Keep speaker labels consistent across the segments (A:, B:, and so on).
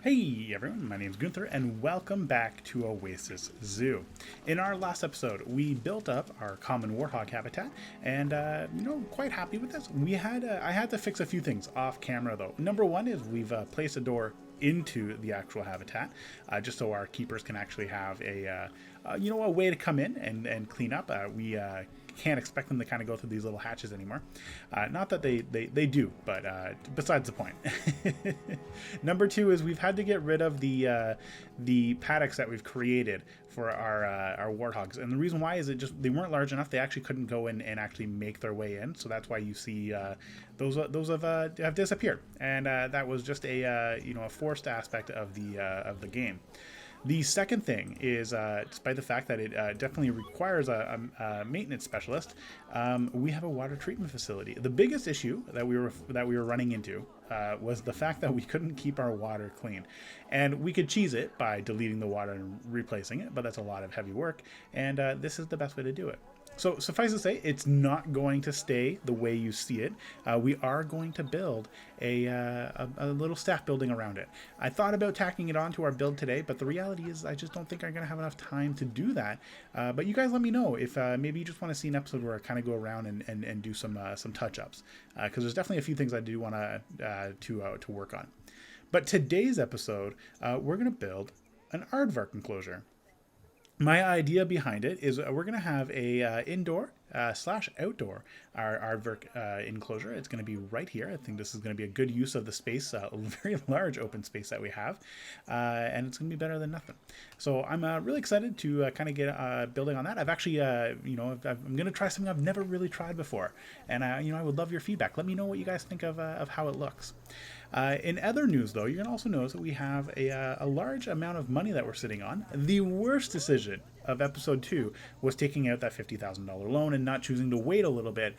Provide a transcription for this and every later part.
A: Hey everyone, my name is Gunther and welcome back to Oasis Zoo. In our last episode, we built up our common warthog habitat and quite happy with this. I had to fix a few things off camera though. Number one is we've placed a door into the actual habitat just so our keepers can actually have a way to come in and clean up. We can't expect them to kind of go through these little hatches anymore. Not that they do, but besides the point. Number two is we've had to get rid of the paddocks that we've created for our warthogs, and the reason why is they weren't large enough. They actually couldn't go in and actually make their way in, so that's why you see those have disappeared, and that was just a forced aspect of the game. The second thing is, despite the fact that it definitely requires a maintenance specialist, we have a water treatment facility. The biggest issue that we were running into was the fact that we couldn't keep our water clean, and we could cheese it by deleting the water and replacing it, but that's a lot of heavy work, and this is the best way to do it. So suffice to say, it's not going to stay the way you see it. We are going to build a little staff building around it. I thought about tacking it onto our build today, but the reality is I just don't think I'm going to have enough time to do that. But you guys let me know if maybe you just want to see an episode where I kind of go around and do some touch-ups. Because there's definitely a few things I do want to work on. But today's episode, we're going to build an aardvark enclosure. My idea behind it is we're going to have a indoor slash outdoor aardvark enclosure. It's going to be right here. I think this is going to be a good use of the space, a very large open space that we have, and it's going to be better than nothing. So I'm really excited to kind of get building on that. I've actually, I'm going to try something I've never really tried before, and I would love your feedback. Let me know what you guys think of how it looks. In other news, though, you're going to also notice that we have a large amount of money that we're sitting on. The worst decision of episode 2 was taking out that $50,000 loan and not choosing to wait a little bit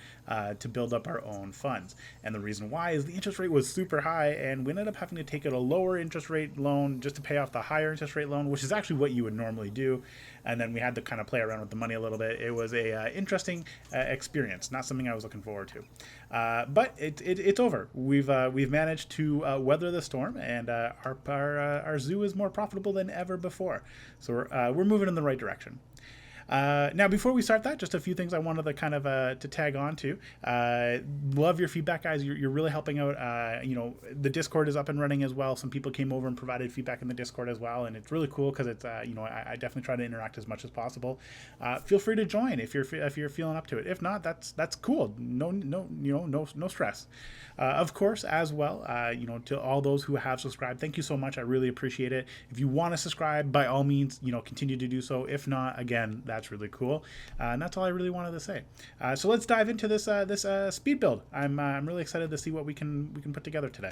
A: to build up our own funds. And the reason why is the interest rate was super high, and we ended up having to take out a lower interest rate loan just to pay off the higher interest rate loan, which is actually what you would normally do. And then we had to kind of play around with the money a little bit. It was a interesting experience, not something I was looking forward to. But it's over. We've managed to weather the storm, and our zoo is more profitable than ever before. So we're moving in the right direction. Now, before we start that, just a few things I wanted to kind of to tag on to. Love your feedback, guys. You're really helping out. The Discord is up and running as well. Some people came over and provided feedback in the Discord as well, and it's really cool because it's I definitely try to interact as much as possible. Feel free to join if you're feeling up to it. If not, that's cool. No stress. Of course, as well, to all those who have subscribed, thank you so much. I really appreciate it. If you want to subscribe, by all means, continue to do so. If not, again, that's really cool. And that's all I really wanted to say. So let's dive into this speed build. I'm really excited to see what we can put together today.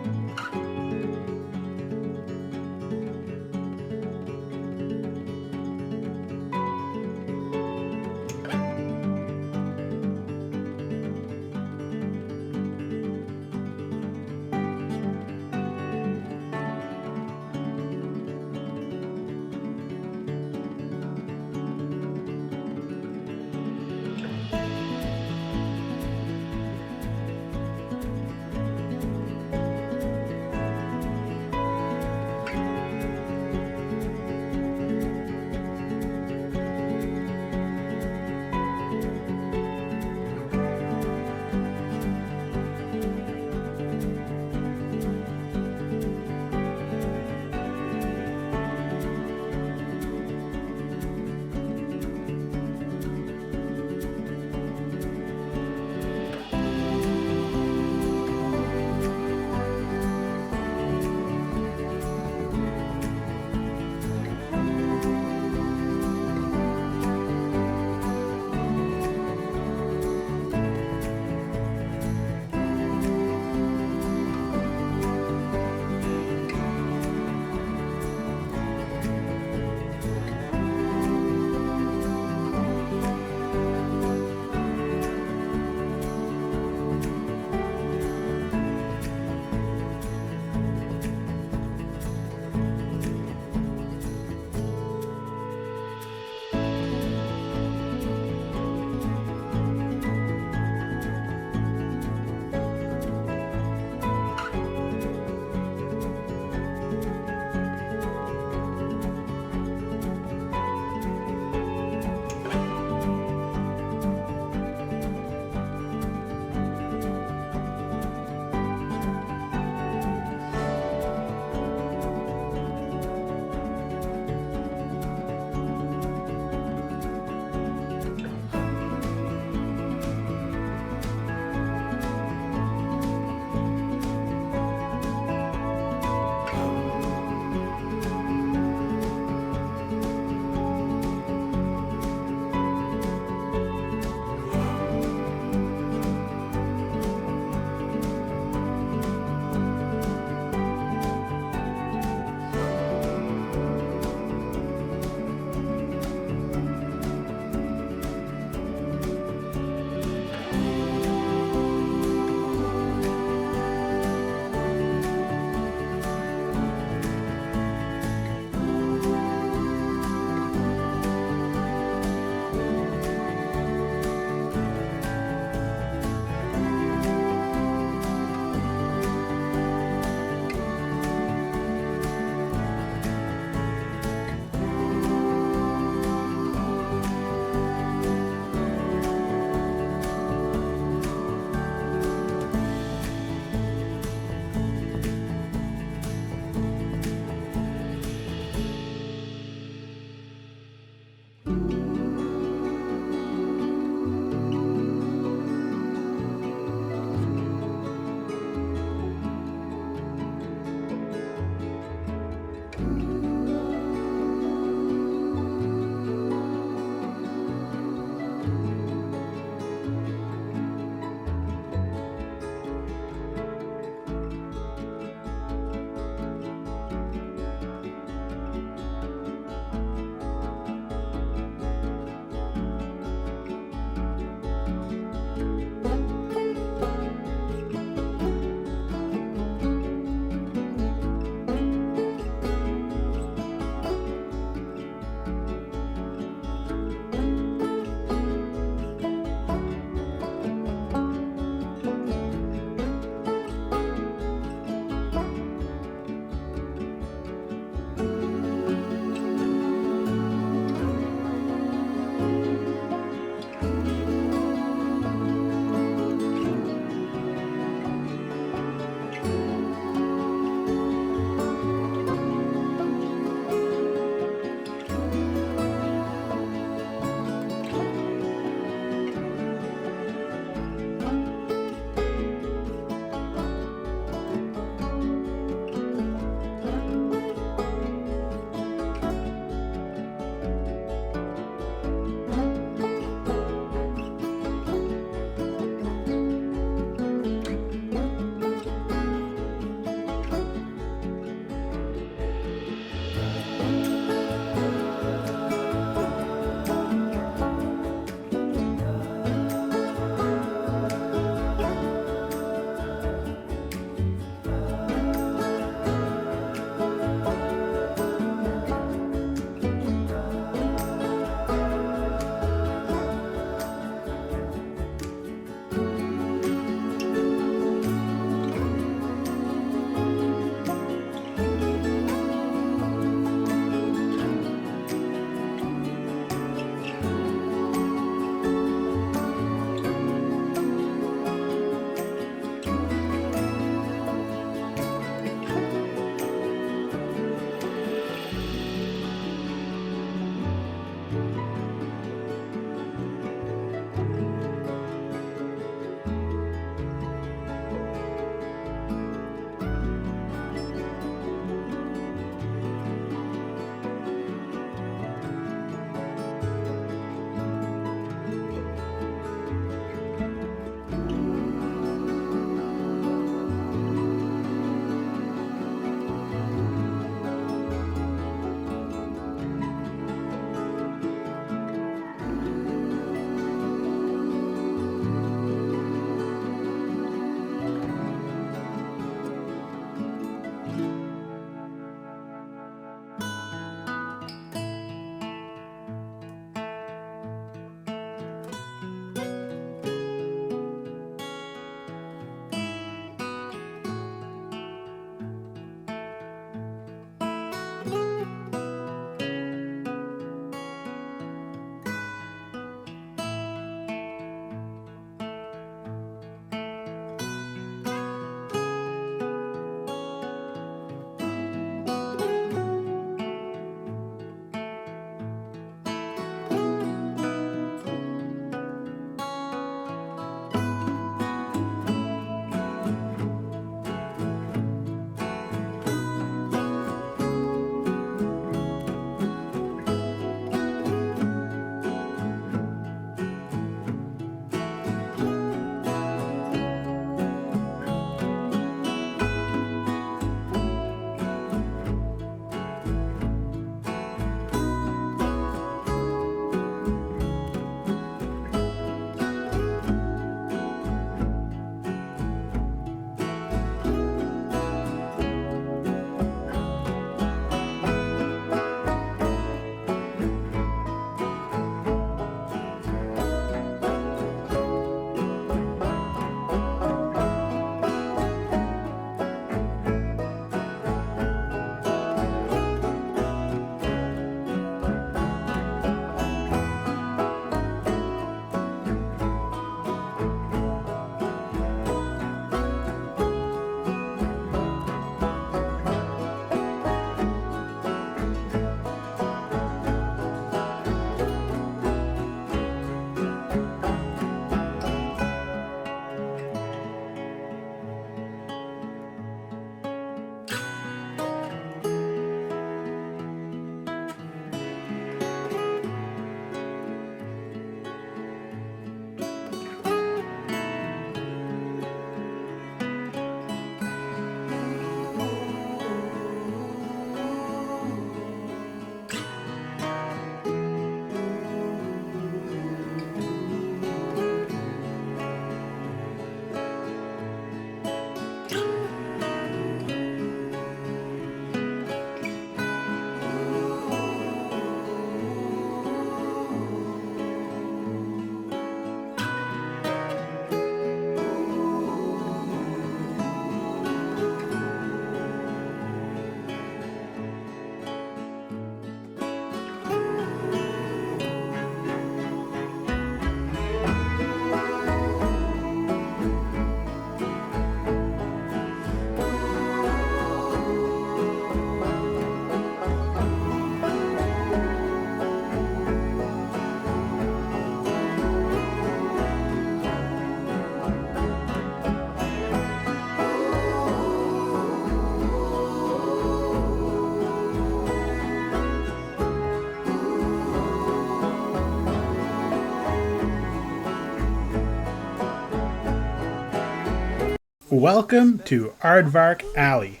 A: Welcome to Aardvark Alley.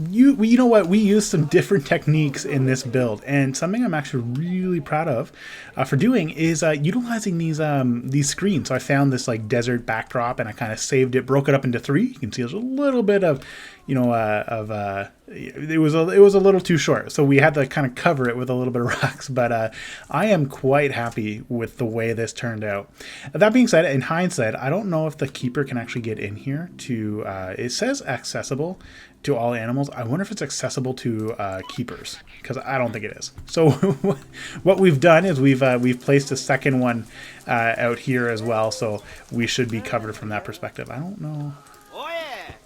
A: You know what? We used some different techniques in this build, and something I'm actually really proud of for doing is utilizing these screens. So I found this like desert backdrop, and I kind of saved it, broke it up into three. You can see there's a little bit of, it was a little too short, so we had to kind of cover it with a little bit of rocks. But I am quite happy with the way this turned out. That being said, in hindsight, I don't know if the keeper can actually get in here to. It says accessible to all animals. I wonder if it's accessible to keepers, because I don't think it is. So what we've done is we've placed a second one out here as well, so we should be covered from that perspective. I don't know.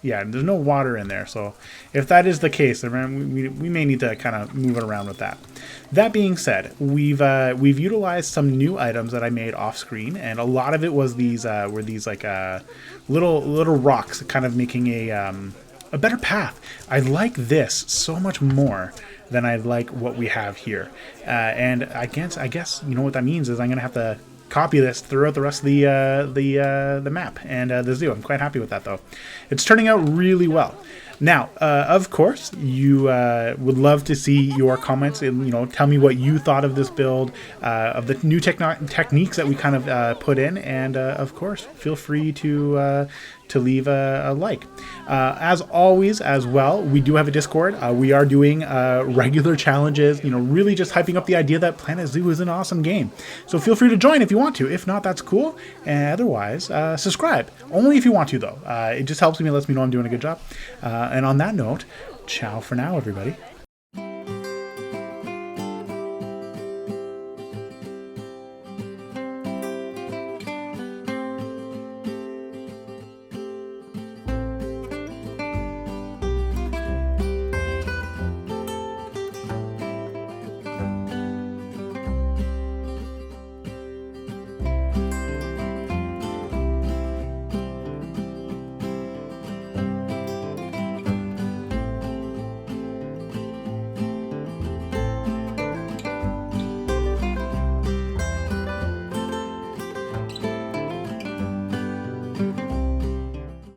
A: Yeah, there's no water in there, so if that is the case, then we may need to kind of move it around with that. That being said, we've utilized some new items that I made off screen, and a lot of it was these little rocks, kind of making a better path. I like this so much more than I like what we have here, and I guess you know what that means is I'm gonna have to copy this throughout the rest of the map and the zoo. I'm quite happy with that, though. It's turning out really well. Now, of course, you would love to see your comments and, tell me what you thought of this build, of the new techniques that we kind of put in, and of course, feel free to leave a like. As always, as well, we do have a Discord. We are doing regular challenges, really just hyping up the idea that Planet Zoo is an awesome game. So feel free to join if you want to. If not, that's cool. And otherwise, subscribe. Only if you want to, though. It just helps me, lets me know I'm doing a good job. And on that note, ciao for now, everybody.